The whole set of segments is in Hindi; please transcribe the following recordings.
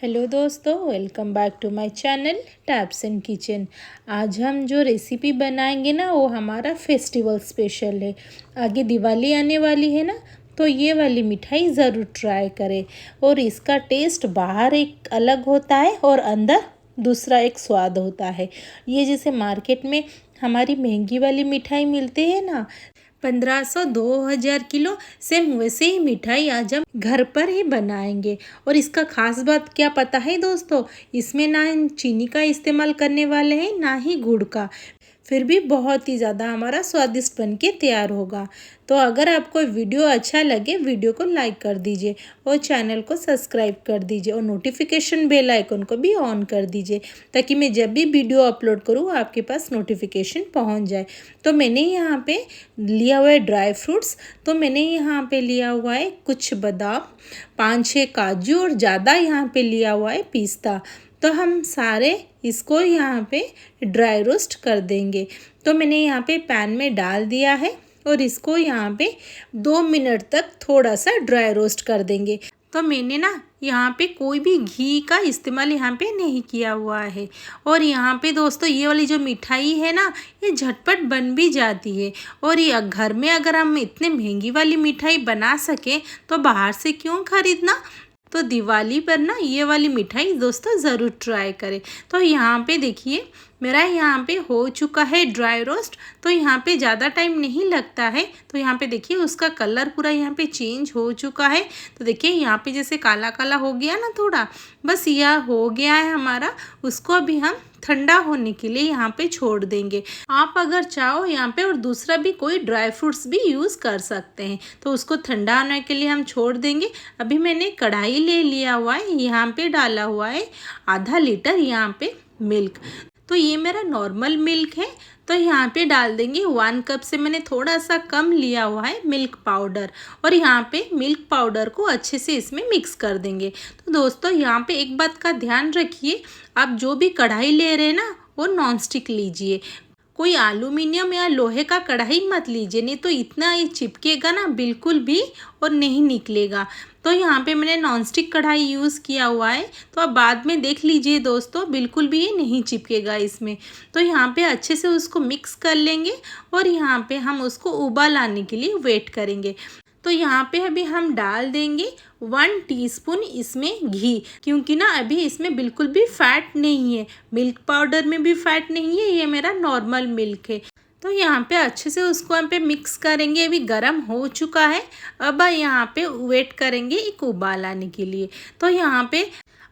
हेलो दोस्तों, welcome back to my channel taps and kitchen. आज हम जो रेसिपी बनाएंगे ना वो हमारा फेस्टिवल स्पेशल है। आगे दिवाली आने वाली है ना, तो ये वाली मिठाई ज़रूर ट्राई करें। और इसका टेस्ट बाहर एक अलग होता है और अंदर दूसरा एक स्वाद होता है। ये जैसे मार्केट में हमारी महंगी वाली मिठाई मिलती है ना, 1500-2000 किलो, सेम वैसे ही मिठाई आज हम घर पर ही बनाएंगे। और इसका खास बात क्या पता है दोस्तों, इसमें ना चीनी का इस्तेमाल करने वाले हैं ना ही गुड़ का। फिर भी बहुत ही ज़्यादा हमारा स्वादिष्ट बन के तैयार होगा। तो अगर आपको वीडियो अच्छा लगे, वीडियो को लाइक कर दीजिए और चैनल को सब्सक्राइब कर दीजिए और नोटिफिकेशन बेल आइकन को भी ऑन कर दीजिए, ताकि मैं जब भी वीडियो अपलोड करूँ आपके पास नोटिफिकेशन पहुंच जाए। तो मैंने यहाँ पे लिया हुआ है ड्राई फ्रूट्स। तो मैंने यहाँ पे लिया हुआ है कुछ बादाम, 5-6 काजू और ज़्यादा यहाँ पे लिया हुआ है पिस्ता। तो हम सारे इसको यहाँ पे ड्राई रोस्ट कर देंगे। तो मैंने यहाँ पे पैन में डाल दिया है और इसको यहाँ पे 2 मिनट तक थोड़ा सा ड्राई रोस्ट कर देंगे। तो मैंने ना यहाँ पे कोई भी घी का इस्तेमाल यहाँ पे नहीं किया हुआ है। और यहाँ पे दोस्तों ये वाली जो मिठाई है ना, ये झटपट बन भी जाती है। और ये घर में अगर हम इतने महंगी वाली मिठाई बना सकें तो बाहर से क्यों खरीदना। तो दिवाली पर ना ये वाली मिठाई दोस्तों ज़रूर ट्राई करें। तो यहाँ पे देखिए मेरा यहाँ पे हो चुका है ड्राई रोस्ट। तो यहाँ पे ज़्यादा टाइम नहीं लगता है। तो यहाँ पे देखिए उसका कलर पूरा यहाँ पे चेंज हो चुका है। तो देखिए यहाँ पे जैसे काला काला हो गया ना थोड़ा, बस यह हो गया है हमारा। उसको अभी हम ठंडा होने के लिए यहाँ पे छोड़ देंगे। आप अगर चाहो यहाँ पे और दूसरा भी कोई ड्राई फ्रूट्स भी यूज़ कर सकते हैं। तो उसको ठंडा होने के लिए हम छोड़ देंगे। अभी मैंने कढ़ाई ले लिया हुआ है, यहाँ पे डाला हुआ है आधा लीटर यहाँ पे मिल्क। तो ये मेरा नॉर्मल मिल्क है। तो यहाँ पे डाल देंगे 1 कप से मैंने थोड़ा सा कम लिया हुआ है मिल्क पाउडर। और यहाँ पे मिल्क पाउडर को अच्छे से इसमें मिक्स कर देंगे। तो दोस्तों यहाँ पे एक बात का ध्यान रखिए, आप जो भी कढ़ाई ले रहे हैं ना वो नॉन स्टिक लीजिए। कोई एल्यूमिनियम या लोहे का कढ़ाई मत लीजिए, नहीं तो इतना ये चिपकेगा ना बिल्कुल भी और नहीं निकलेगा। तो यहाँ पे मैंने नॉनस्टिक कढ़ाई यूज़ किया हुआ है। तो आप बाद में देख लीजिए दोस्तों, बिल्कुल भी ये नहीं चिपकेगा इसमें। तो यहाँ पे अच्छे से उसको मिक्स कर लेंगे और यहाँ पे हम उसको उबाल आने के लिए वेट करेंगे। तो यहाँ पे अभी हम डाल देंगे 1 टीस्पून इसमें घी, क्योंकि ना अभी इसमें बिल्कुल भी फैट नहीं है, मिल्क पाउडर में भी फैट नहीं है, ये मेरा नॉर्मल मिल्क है। तो यहाँ पे अच्छे से उसको हम पे मिक्स करेंगे। अभी गर्म हो चुका है। अब यहाँ पे वेट करेंगे एक उबाल आने के लिए। तो यहाँ पे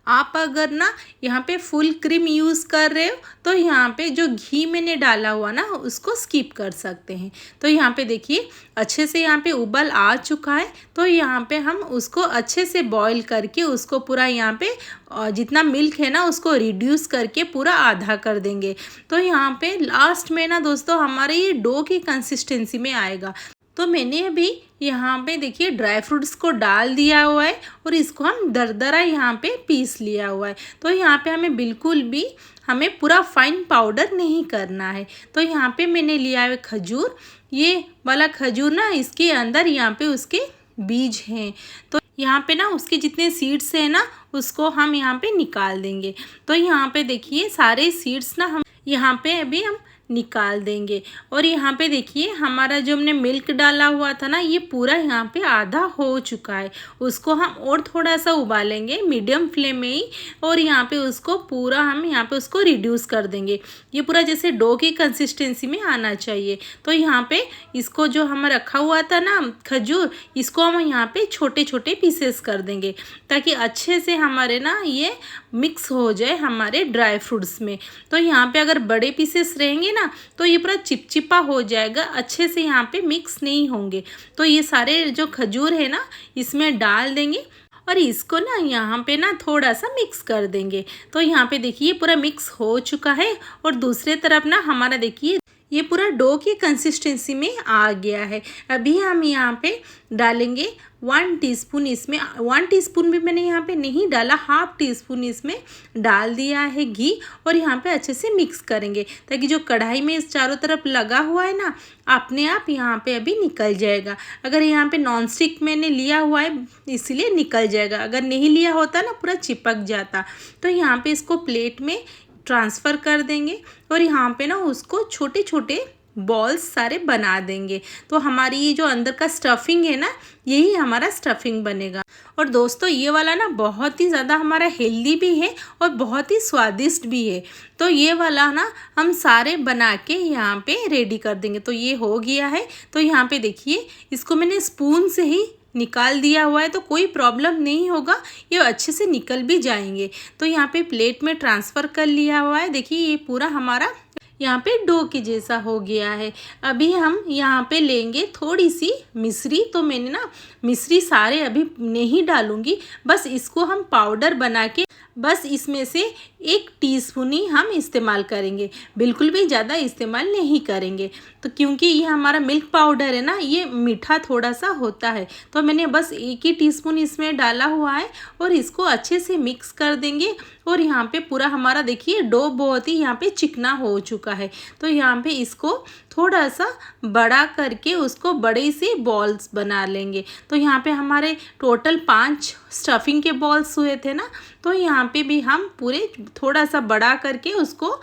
आप अगर ना यहाँ पे फुल क्रीम यूज़ कर रहे हो तो यहाँ पे जो घी मैंने डाला हुआ ना उसको स्किप कर सकते हैं। तो यहाँ पे देखिए अच्छे से यहाँ पे उबाल आ चुका है। तो यहाँ पे हम उसको अच्छे से बॉईल करके उसको पूरा यहाँ पे जितना मिल्क है ना उसको रिड्यूस करके पूरा आधा कर देंगे। तो यहाँ पे लास्ट में ना दोस्तों हमारे ये डो की कंसिस्टेंसी में आएगा। तो मैंने अभी यहाँ पे देखिए ड्राई फ्रूट्स को डाल दिया हुआ है और इसको हम दरदरा यहाँ पे पीस लिया हुआ है। तो यहाँ पे हमें बिल्कुल भी हमें पूरा फाइन पाउडर नहीं करना है। तो यहाँ पे मैंने लिया है खजूर। ये वाला खजूर ना इसके अंदर यहाँ पे उसके बीज हैं। तो यहाँ पे ना उसके जितने सीड्स हैं ना उसको हम यहाँ पे निकाल देंगे। तो यहाँ पे देखिए सारे सीड्स ना हम यहाँ पे अभी हम निकाल देंगे। और यहाँ पे देखिए हमारा जो हमने मिल्क डाला हुआ था ना ये पूरा यहाँ पे आधा हो चुका है। उसको हम और थोड़ा सा उबालेंगे मीडियम फ्लेम में ही। और यहाँ पे उसको पूरा हम यहाँ पे उसको रिड्यूस कर देंगे। ये पूरा जैसे डो की कंसिस्टेंसी में आना चाहिए। तो यहाँ पे इसको जो हम रखा हुआ था ना खजूर, इसको हम यहाँ पे छोटे छोटे पीसेस कर देंगे, ताकि अच्छे से हमारे ना ये मिक्स हो जाए हमारे ड्राई फ्रूट्स में। तो यहाँ पे अगर बड़े पीसेस रहेंगे ना तो ये पूरा चिपचिपा हो जाएगा, अच्छे से यहाँ पे मिक्स नहीं होंगे। तो ये सारे जो खजूर है ना इसमें डाल देंगे और इसको ना यहाँ पे ना थोड़ा सा मिक्स कर देंगे। तो यहाँ पे देखिए पूरा मिक्स हो चुका है। और दूसरे तरफ ना हमारा देखिए ये पूरा डो की कंसिस्टेंसी में आ गया है। अभी हम यहाँ पे डालेंगे 1 टीस्पून, इसमें 1 टीस्पून भी मैंने यहाँ पे नहीं डाला, हाफ टी स्पून इसमें डाल दिया है घी। और यहाँ पे अच्छे से मिक्स करेंगे ताकि जो कढ़ाई में इस चारों तरफ लगा हुआ है ना, अपने आप यहाँ पे अभी निकल जाएगा। अगर यहाँ पे नॉन स्टिक मैंने लिया हुआ है इसलिए निकल जाएगा, अगर नहीं लिया होता ना पूरा चिपक जाता। तो यहाँ पे इसको प्लेट में ट्रांसफ़र कर देंगे और यहाँ पे ना उसको छोटे छोटे बॉल्स सारे बना देंगे। तो हमारी ये जो अंदर का स्टफिंग है ना, यही हमारा स्टफिंग बनेगा। और दोस्तों ये वाला ना बहुत ही ज़्यादा हमारा हेल्दी भी है और बहुत ही स्वादिष्ट भी है। तो ये वाला ना हम सारे बना के यहाँ पे रेडी कर देंगे। तो ये हो गया है। तो यहाँ पे देखिए इसको मैंने स्पून से ही निकाल दिया हुआ है, तो कोई प्रॉब्लम नहीं होगा, ये अच्छे से निकल भी जाएंगे। तो यहाँ पे प्लेट में ट्रांसफ़र कर लिया हुआ है। देखिए ये पूरा हमारा यहाँ पे डो के जैसा हो गया है। अभी हम यहाँ पे लेंगे थोड़ी सी मिश्री। तो मैंने ना मिश्री सारे अभी नहीं डालूँगी, बस इसको हम पाउडर बना के बस इसमें से 1 टीस्पून ही हम इस्तेमाल करेंगे, बिल्कुल भी ज़्यादा इस्तेमाल नहीं करेंगे। तो क्योंकि ये हमारा मिल्क पाउडर है ना, ये मीठा थोड़ा सा होता है, तो मैंने बस 1 ही टीस्पून इसमें डाला हुआ है और इसको अच्छे से मिक्स कर देंगे। और यहाँ पे पूरा हमारा देखिए डो बहुत ही यहाँ पे चिकना हो चुका है। तो यहाँ पे इसको थोड़ा सा बड़ा करके उसको बड़े से बॉल्स बना लेंगे। तो यहाँ पे हमारे टोटल 5 स्टफिंग के बॉल्स हुए थे ना, तो यहाँ पे भी हम पूरे थोड़ा सा बड़ा करके उसको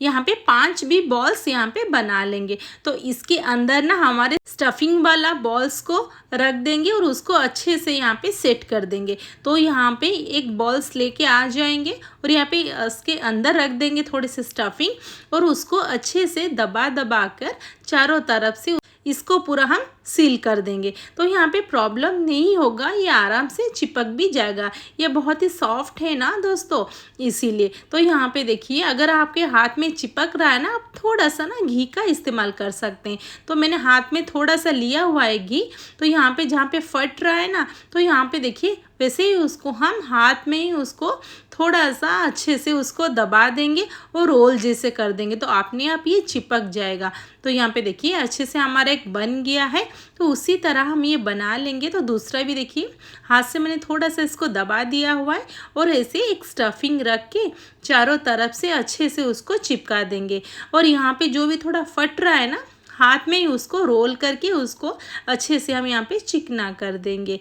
यहाँ पे 5 भी बॉल्स यहाँ पे बना लेंगे। तो इसके अंदर ना हमारे स्टफिंग वाला बॉल्स को रख देंगे और उसको अच्छे से यहाँ पे सेट कर देंगे। तो यहाँ पे एक बॉल्स लेके आ जाएंगे और यहाँ पे उसके अंदर रख देंगे थोड़े से स्टफिंग और उसको अच्छे से दबा दबा कर चारों तरफ से इसको पूरा हम सील कर देंगे। तो यहाँ पे प्रॉब्लम नहीं होगा, ये आराम से चिपक भी जाएगा। ये बहुत ही सॉफ्ट है ना दोस्तों, इसीलिए। तो यहाँ पे देखिए अगर आपके हाथ में चिपक रहा है ना, आप थोड़ा सा ना घी का इस्तेमाल कर सकते हैं। तो मैंने हाथ में थोड़ा सा लिया हुआ है घी। तो यहाँ पे जहाँ पे फट रहा है ना, तो यहाँ पे देखिए वैसे ही उसको हम हाथ में ही उसको थोड़ा सा अच्छे से उसको दबा देंगे और रोल जैसे कर देंगे, तो अपने आप ये चिपक जाएगा। तो यहाँ पे देखिए अच्छे से हमारा एक बन गया है। तो उसी तरह हम ये बना लेंगे। तो दूसरा भी देखिए हाथ से मैंने थोड़ा सा इसको दबा दिया हुआ है और ऐसे एक स्टफिंग रख के चारों तरफ से अच्छे से उसको चिपका देंगे। और यहाँ पे जो भी थोड़ा फट रहा है ना, हाथ में ही उसको रोल करके उसको अच्छे से हम यहाँ पे चिकना कर देंगे।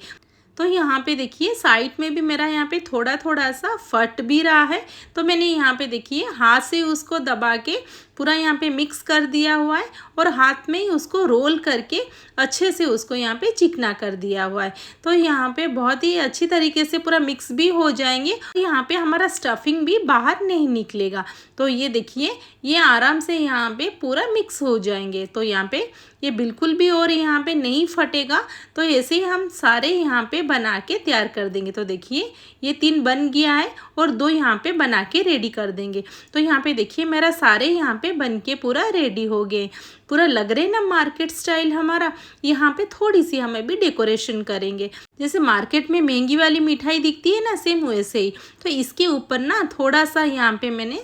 तो यहाँ पे देखिए साइड में भी मेरा यहाँ पे थोड़ा थोड़ा सा फट भी रहा है। तो मैंने यहाँ पे देखिए हाथ से उसको दबा के पूरा यहाँ पे मिक्स कर दिया हुआ है और हाथ में ही उसको रोल करके अच्छे से उसको यहाँ पे चिकना कर दिया हुआ है। तो यहाँ पे बहुत ही अच्छी तरीके से पूरा मिक्स भी हो जाएंगे। यहाँ पे हमारा स्टफिंग भी बाहर नहीं निकलेगा। तो ये देखिए ये आराम से यहाँ पे पूरा मिक्स हो जाएंगे। तो यहाँ पे ये बिल्कुल भी और यहाँ पे नहीं फटेगा। तो ऐसे ही हम सारे यहाँ पे बना के तैयार कर देंगे। तो देखिए ये 3 बन गया है और 2 यहाँ पे बना के रेडी कर देंगे। तो यहाँ पे देखिए मेरा सारे यहाँ पे बन के पूरा रेडी हो गए। पूरा लग रहे ना मार्केट स्टाइल हमारा। यहाँ पे थोड़ी सी हमें भी डेकोरेशन करेंगे, जैसे मार्केट में महंगी वाली मिठाई दिखती है ना, सेम वैसे ही। तो इसके ऊपर ना थोड़ा सा यहाँ पे मैंने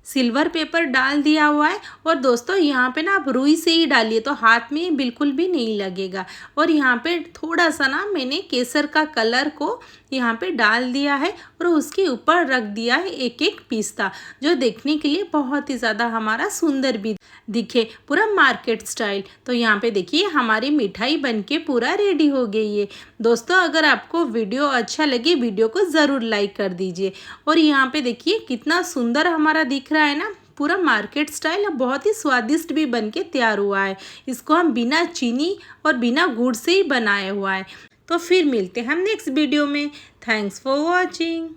सिल्वर पेपर डाल दिया हुआ है। और दोस्तों यहाँ पे ना आप रुई से ही डालिए, तो हाथ में बिल्कुल भी नहीं लगेगा। और यहाँ पे थोड़ा सा ना मैंने केसर का कलर को यहाँ पे डाल दिया है और उसके ऊपर रख दिया है एक एक पिस्ता, जो देखने के लिए बहुत ही ज़्यादा हमारा सुंदर भी दिखे, पूरा मार्केट स्टाइल। तो यहाँ पे देखिए हमारी मिठाई बनके पूरा रेडी हो गई है। दोस्तों अगर आपको वीडियो अच्छा लगे, वीडियो को ज़रूर लाइक कर दीजिए। और यहाँ पे देखिए कितना सुंदर हमारा दिख रहा है ना, पूरा मार्केट स्टाइल, बहुत ही स्वादिष्ट भी बनके तैयार हुआ है। इसको हम बिना चीनी और बिना गुड़ से ही बनाया हुआ है। तो फिर मिलते हैं हम नेक्स्ट वीडियो में। Thanks for watching.